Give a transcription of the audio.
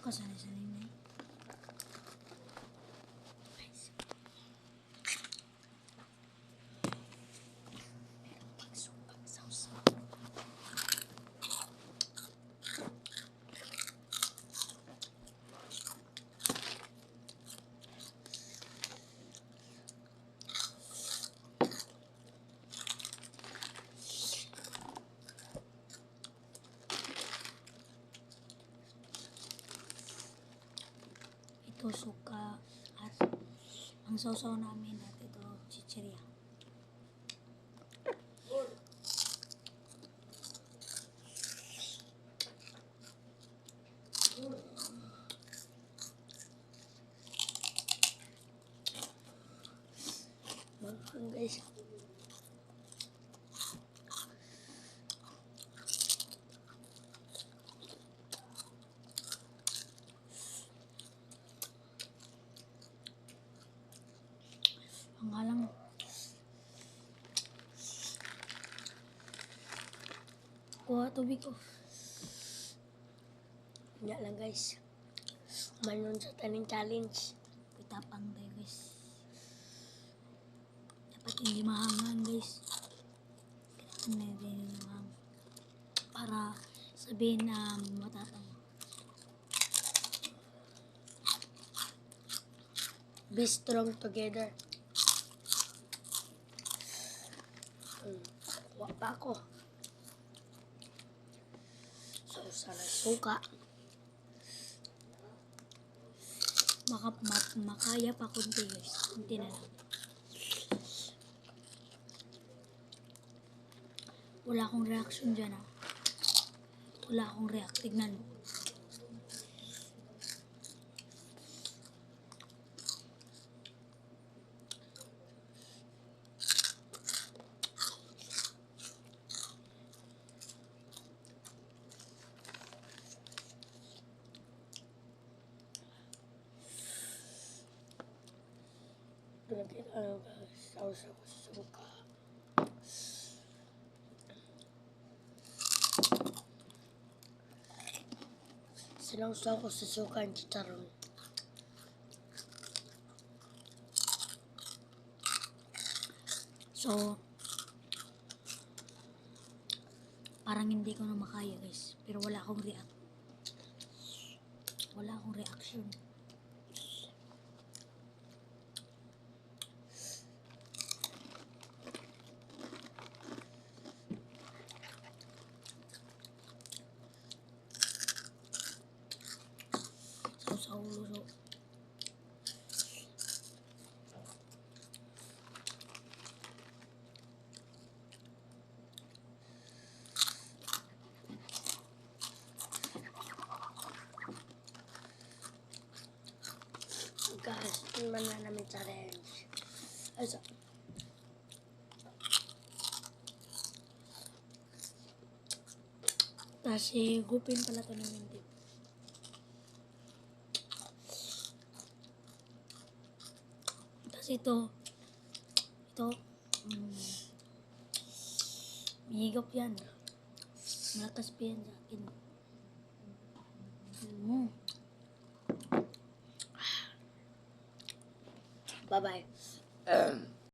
Kasanay-sanay na. Ito suka at ang sausaw namin at ito chichirya. Guys, ang halang kuha tubig ko. Hindi lang guys, manon sa taning challenge, pitapang tayo guys. Dapat hindi mahangan guys, kailangan na hindi mahang para sabihin na matapang. Be strong together. Kuha pa ako. So, sana suka. Makaya pa kunti guys. Kunti na lang. Wala akong reaction dyan ah. Wala akong react. Tignan mo. Lagyan ano guys. Sausa ko sa suka. Sinausaw ko sa suka ang chicharon. So, parang hindi ko na makaya guys. Pero wala akong react. Wala akong reaction. Sa ulo. Guys, tingnan na namin challenge. Also, kasi gupin pala ito ng hindi. Tapos ito, higop yan. Malakas pa yan sa akin. Bye-bye.